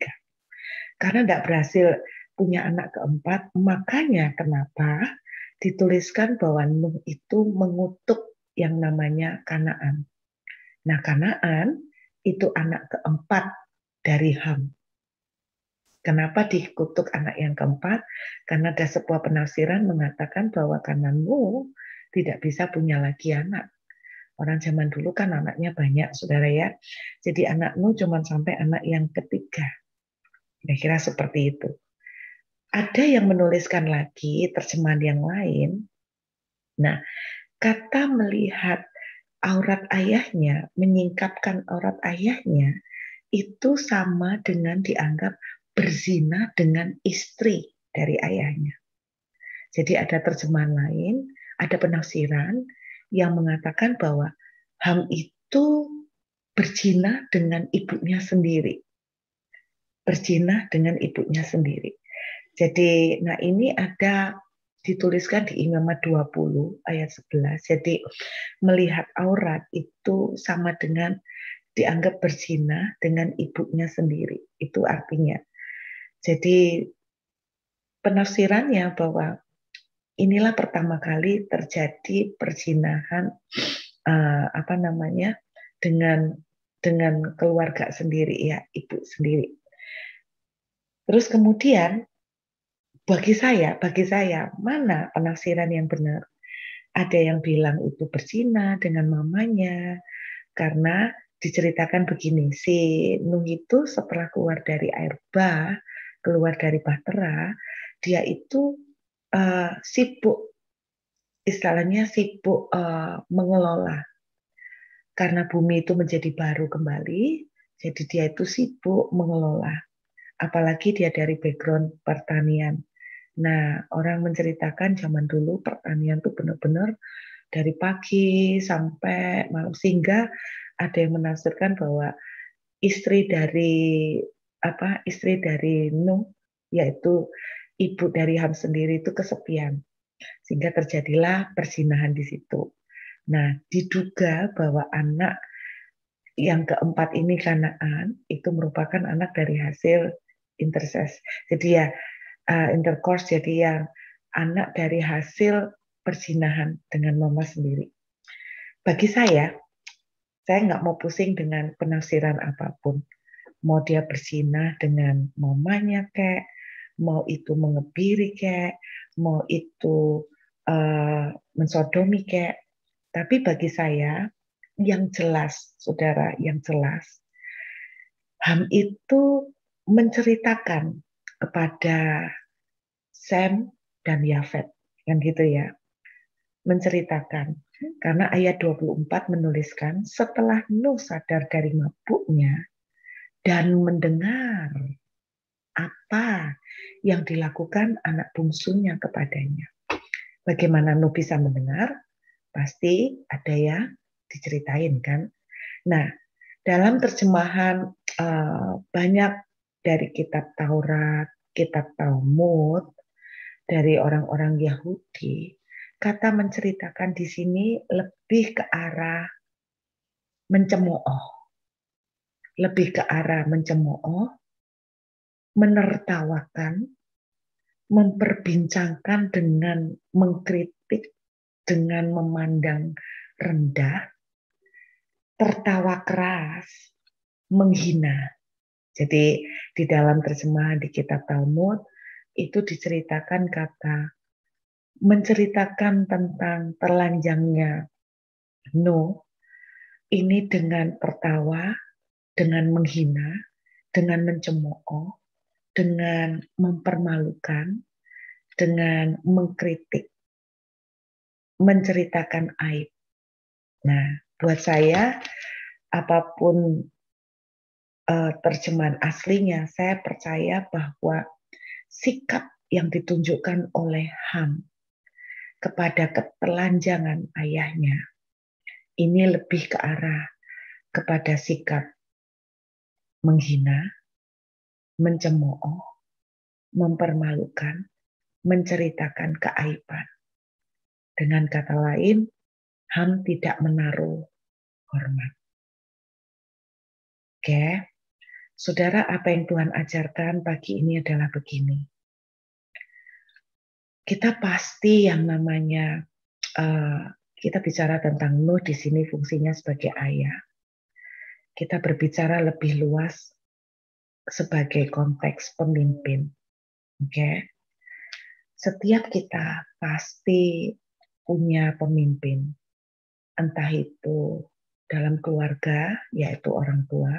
Karena nggak berhasil punya anak keempat, makanya kenapa dituliskan bahwa Nuh itu mengutuk yang namanya Kanaan. Nah, Kanaan itu anak keempat dari Ham. Kenapa dikutuk anak yang keempat? Karena ada sebuah penafsiran mengatakan bahwa karena Nuh tidak bisa punya lagi anak. Orang zaman dulu kan anaknya banyak, saudara ya. Jadi anak Nuh cuma sampai anak yang ketiga. Kira-kira seperti itu. Ada yang menuliskan lagi terjemahan yang lain. Nah, kata melihat aurat ayahnya, menyingkapkan aurat ayahnya, itu sama dengan dianggap berzina dengan istri dari ayahnya. Jadi ada terjemahan lain, ada penafsiran yang mengatakan bahwa Ham itu berzina dengan ibunya sendiri. Berzina dengan ibunya sendiri. Jadi, nah ini ada dituliskan di Imamat 20 ayat 11. Jadi melihat aurat itu sama dengan dianggap berzina dengan ibunya sendiri. Itu artinya. Jadi penafsirannya bahwa inilah pertama kali terjadi perzinahan dengan keluarga sendiri ya, ibu sendiri. Terus kemudian bagi saya mana penafsiran yang benar? Ada yang bilang itu berzina dengan mamanya karena diceritakan begini, si Nuh itu setelah keluar dari air bah, keluar dari bahtera, dia itu sibuk, istilahnya sibuk mengelola. Karena bumi itu menjadi baru kembali, jadi dia itu sibuk mengelola. Apalagi dia dari background pertanian. Nah, orang menceritakan zaman dulu pertanian itu benar-benar dari pagi sampai malam, sehingga ada yang menafsirkan bahwa istri dari Nuh, yaitu ibu dari Ham sendiri itu kesepian, sehingga terjadilah perzinahan di situ. Nah, diduga bahwa anak yang keempat ini Kanaan itu merupakan anak dari hasil interses. Jadi ya intercourse, jadi yang anak dari hasil perzinahan dengan mama sendiri. Bagi saya nggak mau pusing dengan penafsiran apapun. Mau dia berzina dengan mamanya kek, mau itu mengebiri kek, mau itu mensodomi kek. Tapi bagi saya yang jelas, saudara, yang jelas, Ham itu menceritakan kepada Sem dan Yafet, kan gitu ya. Menceritakan. Karena ayat 24 menuliskan, setelah Nuh sadar dari mabuknya dan mendengar apa yang dilakukan anak bungsunya kepadanya. Bagaimana Nuh bisa mendengar? Pasti ada yang diceritain kan. Nah, dalam terjemahan banyak dari kitab Taurat, kitab Talmud, dari orang-orang Yahudi, kata menceritakan di sini lebih ke arah mencemooh. Lebih ke arah mencemooh, menertawakan, memperbincangkan dengan mengkritik, dengan memandang rendah, tertawa keras, menghina. Jadi di dalam terjemahan di kitab Talmud itu diceritakan menceritakan tentang telanjangnya Nuh ini dengan tertawa, dengan menghina, dengan mencemooh, dengan mempermalukan, dengan mengkritik, menceritakan aib. Nah, buat saya apapun terjemahan aslinya, saya percaya bahwa sikap yang ditunjukkan oleh Ham kepada ketelanjangan ayahnya ini lebih ke arah kepada sikap menghina, mencemooh, mempermalukan, menceritakan keaiban. Dengan kata lain, Ham tidak menaruh hormat. Oke, saudara, apa yang Tuhan ajarkan pagi ini adalah begini. Kita pasti yang namanya, kita bicara tentang Nuh di sini fungsinya sebagai ayah. Kita berbicara lebih luas sebagai konteks pemimpin. Oke. Setiap kita pasti punya pemimpin. Entah itu dalam keluarga, yaitu orang tua,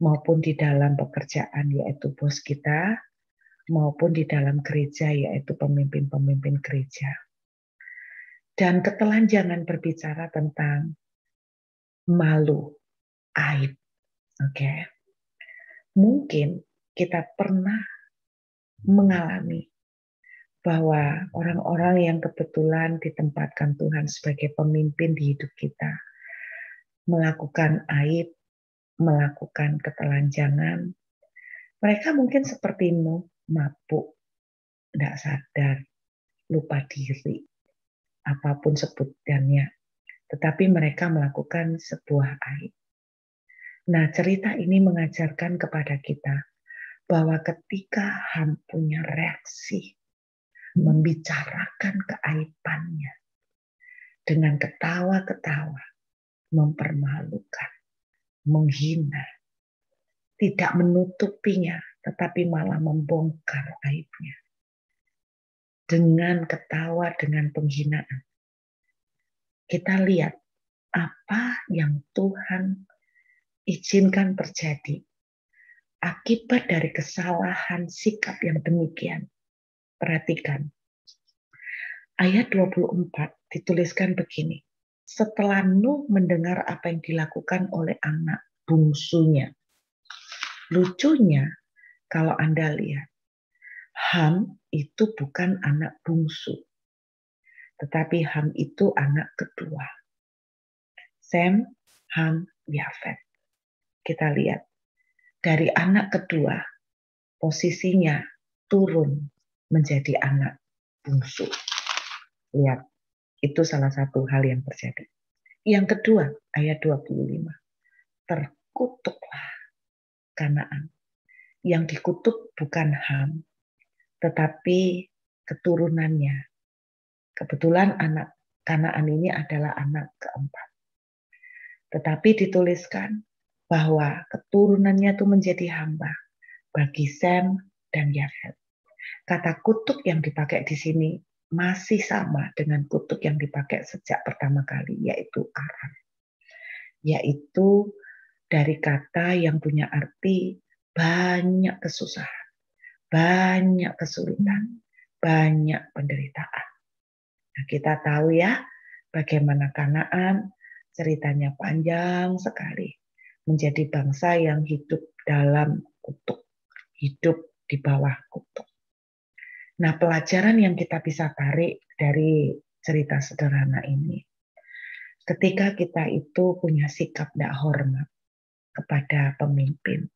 maupun di dalam pekerjaan, yaitu bos kita, maupun di dalam gereja, yaitu pemimpin-pemimpin gereja. Dan ketelanjangan berbicara tentang malu, aib. Oke. Mungkin kita pernah mengalami bahwa orang-orang yang kebetulan ditempatkan Tuhan sebagai pemimpin di hidup kita melakukan aib, melakukan ketelanjangan. Mereka mungkin seperti Nuh, mabuk, tidak sadar, lupa diri, apapun sebutannya. Tetapi mereka melakukan sebuah aib. Nah, cerita ini mengajarkan kepada kita bahwa ketika Ham punya reaksi, membicarakan keaibannya dengan ketawa-ketawa, mempermalukan, menghina, tidak menutupinya, tetapi malah membongkar aibnya. Dengan ketawa, dengan penghinaan. Kita lihat apa yang Tuhan izinkan terjadi akibat dari kesalahan sikap yang demikian. Perhatikan. Ayat 24 dituliskan begini. Setelah Nuh mendengar apa yang dilakukan oleh anak bungsunya. Lucunya, kalau Anda lihat, Ham itu bukan anak bungsu. Tetapi Ham itu anak kedua. Sem, Ham, Yafet. Kita lihat. Dari anak kedua, posisinya turun menjadi anak bungsu. Lihat, itu salah satu hal yang terjadi. Yang kedua, ayat 25. Terkutuklah Kanaan. Yang dikutuk bukan Ham, tetapi keturunannya. Kebetulan anak Kanaan ini adalah anak keempat. Tetapi dituliskan bahwa keturunannya itu menjadi hamba bagi Sem dan Yafet. Kata kutuk yang dipakai di sini masih sama dengan kutuk yang dipakai sejak pertama kali, yaitu Aram. Yaitu dari kata yang punya arti banyak kesusahan, banyak kesulitan, banyak penderitaan. Nah, kita tahu ya bagaimana Kanaan, ceritanya panjang sekali. Menjadi bangsa yang hidup dalam kutuk, hidup di bawah kutuk. Nah, pelajaran yang kita bisa tarik dari cerita sederhana ini, ketika kita itu punya sikap tidak hormat kepada pemimpin,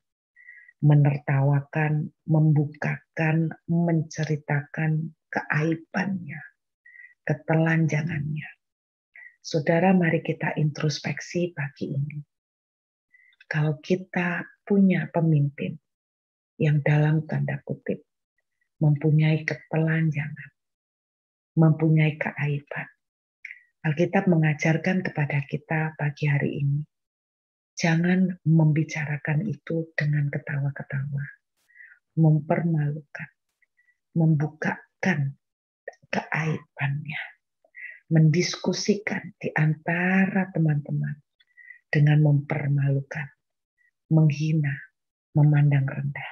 menertawakan, membukakan, menceritakan keaibannya, ketelanjangannya. Saudara, mari kita introspeksi pagi ini. Kalau kita punya pemimpin yang dalam tanda kutip mempunyai ketelanjangan, mempunyai keaiban, Alkitab mengajarkan kepada kita pagi hari ini, jangan membicarakan itu dengan ketawa-ketawa, mempermalukan, membukakan keaibannya, mendiskusikan di antara teman-teman dengan mempermalukan, menghina, memandang rendah.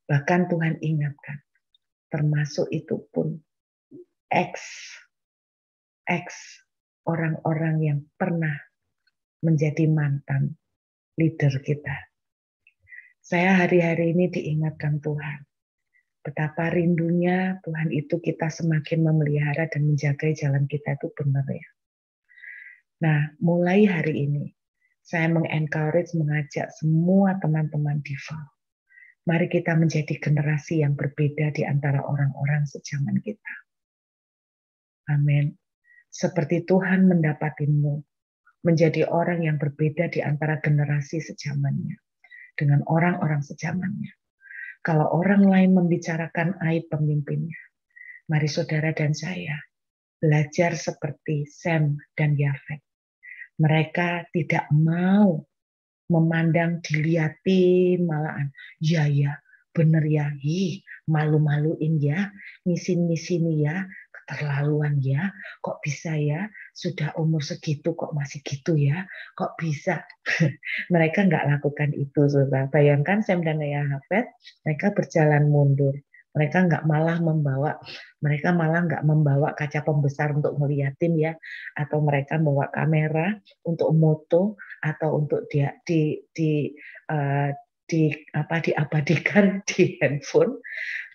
Bahkan Tuhan ingatkan, termasuk itu pun X orang-orang yang pernah menjadi mantan leader kita. Saya hari-hari ini diingatkan Tuhan. Betapa rindunya Tuhan itu kita semakin memelihara dan menjaga jalan kita itu benar ya. Nah, mulai hari ini saya mengajak semua teman-teman Diva. Mari kita menjadi generasi yang berbeda di antara orang-orang sejaman kita. Amin. Seperti Tuhan mendapatimu menjadi orang yang berbeda di antara generasi sejamannya dengan orang-orang sejamannya. Kalau orang lain membicarakan aib pemimpinnya, mari saudara dan saya belajar seperti Sem dan Yafet. Mereka tidak mau memandang diliatin malahan. Ya, bener ya, malu-maluin ya, ngisin-ngisini ya, keterlaluan ya, kok bisa ya, sudah umur segitu kok masih gitu ya, kok bisa. Mereka nggak lakukan itu, saudara. Bayangkan Sem dan Yafet, mereka berjalan mundur. Mereka malah nggak membawa kaca pembesar untuk ngeliatin ya, atau mereka bawa kamera untuk moto atau untuk diabadikan di handphone.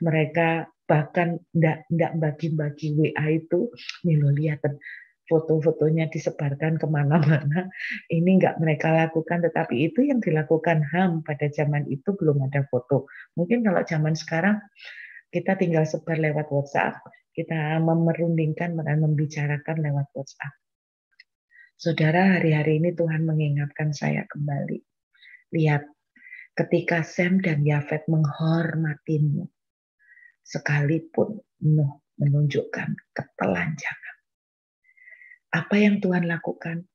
Mereka bahkan nggak bagi-bagi WA itu, nih lo lihat foto-fotonya disebarkan kemana-mana. Ini nggak mereka lakukan, tetapi itu yang dilakukan HAM pada zaman itu belum ada foto. Mungkin kalau zaman sekarang kita tinggal sebar lewat WhatsApp, kita memerundingkan dan membicarakan lewat WhatsApp. Saudara, hari-hari ini Tuhan mengingatkan saya kembali. Lihat, ketika Sem dan Yafet menghormatimu, sekalipun Nuh menunjukkan ketelanjangan. Apa yang Tuhan lakukan?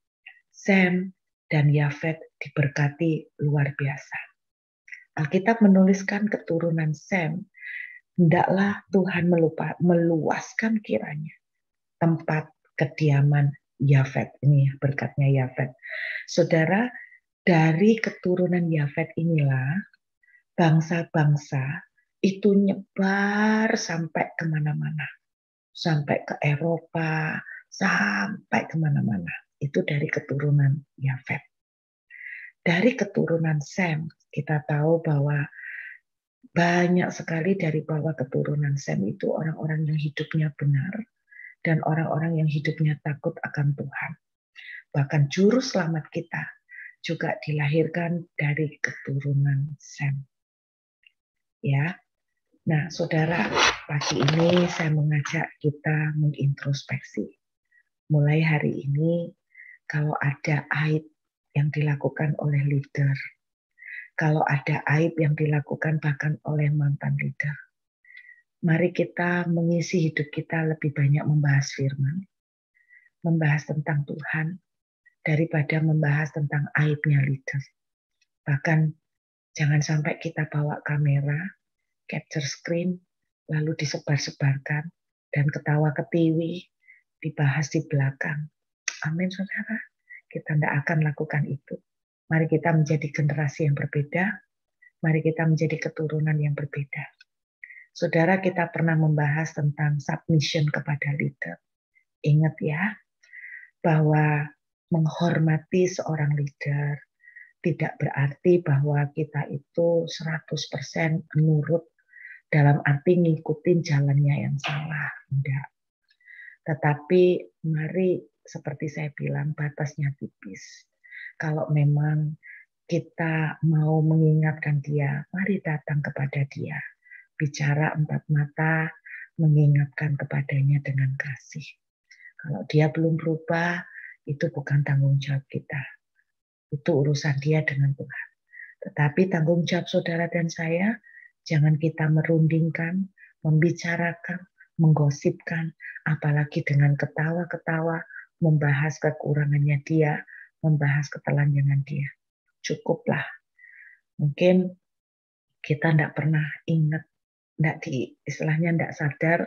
Sem dan Yafet diberkati luar biasa. Alkitab menuliskan keturunan Sem, hendaklah Tuhan meluaskan kiranya tempat kediaman Yafet. Ini berkatnya Yafet. Saudara, dari keturunan Yafet inilah bangsa-bangsa itu nyebar sampai kemana-mana. Sampai ke Eropa, sampai kemana-mana. Itu dari keturunan Yafet. Dari keturunan Sem, kita tahu bahwa banyak sekali dari bawah keturunan Sem itu orang-orang yang hidupnya benar dan orang-orang yang hidupnya takut akan Tuhan. Bahkan juru selamat kita juga dilahirkan dari keturunan Sem. Ya. Nah, saudara, pagi ini saya mengajak kita mengintrospeksi. Mulai hari ini, kalau ada aib yang dilakukan oleh leader, kalau ada aib yang dilakukan bahkan oleh mantan leader, mari kita mengisi hidup kita lebih banyak membahas firman, membahas tentang Tuhan, daripada membahas tentang aibnya leader. Bahkan jangan sampai kita bawa kamera, capture screen, lalu disebar-sebarkan, dan ketawa ketiwi, dibahas di belakang. Amin, saudara. Kita tidak akan lakukan itu. Mari kita menjadi generasi yang berbeda. Mari kita menjadi keturunan yang berbeda. Saudara, kita pernah membahas tentang submission kepada leader. Ingat ya, bahwa menghormati seorang leader tidak berarti bahwa kita itu 100% nurut dalam arti ngikutin jalannya yang salah. Enggak. Tetapi mari seperti saya bilang batasnya tipis. Kalau memang kita mau mengingatkan dia, mari datang kepada dia. Bicara empat mata, mengingatkan kepadanya dengan kasih. Kalau dia belum berubah, itu bukan tanggung jawab kita. Itu urusan dia dengan Tuhan. Tetapi tanggung jawab saudara dan saya, jangan kita merundingkan, membicarakan, menggosipkan, apalagi dengan ketawa-ketawa, membahas kekurangannya dia, membahas ketelanjangan dia. Cukuplah. Mungkin kita tidak pernah ingat, istilahnya tidak sadar,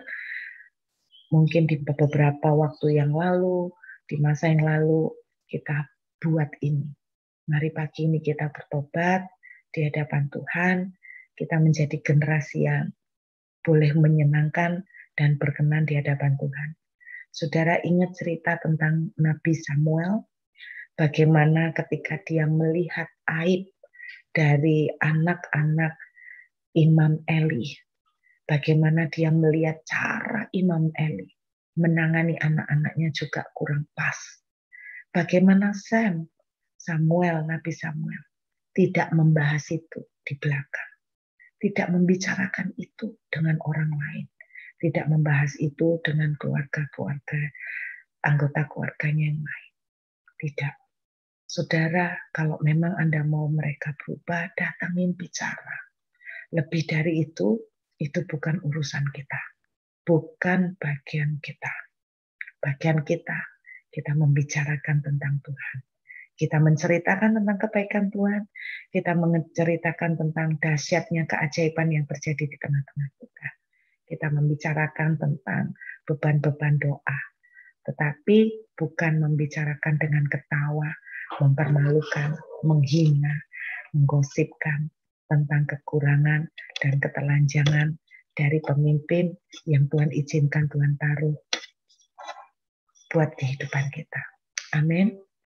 mungkin di beberapa waktu yang lalu, di masa yang lalu, kita buat ini. Mari pagi ini kita bertobat di hadapan Tuhan, kita menjadi generasi yang boleh menyenangkan dan berkenan di hadapan Tuhan. Saudara ingat cerita tentang Nabi Samuel, bagaimana ketika dia melihat aib dari anak-anak Imam Eli, bagaimana dia melihat cara Imam Eli menangani anak-anaknya juga kurang pas. Bagaimana Nabi Samuel tidak membahas itu di belakang, tidak membicarakan itu dengan orang lain, tidak membahas itu dengan keluarga-keluarga, anggota keluarganya yang lain. Tidak. Saudara, kalau memang Anda mau mereka berubah, datangin bicara. Lebih dari itu bukan urusan kita. Bukan bagian kita. Bagian kita membicarakan tentang Tuhan. Kita menceritakan tentang kebaikan Tuhan. Kita menceritakan tentang dahsyatnya keajaiban yang terjadi di tengah-tengah kita. Kita membicarakan tentang beban-beban doa. Tetapi bukan membicarakan dengan ketawa, mempermalukan, menghina, menggosipkan tentang kekurangan dan ketelanjangan dari pemimpin yang Tuhan izinkan Tuhan taruh buat kehidupan kita. Amin.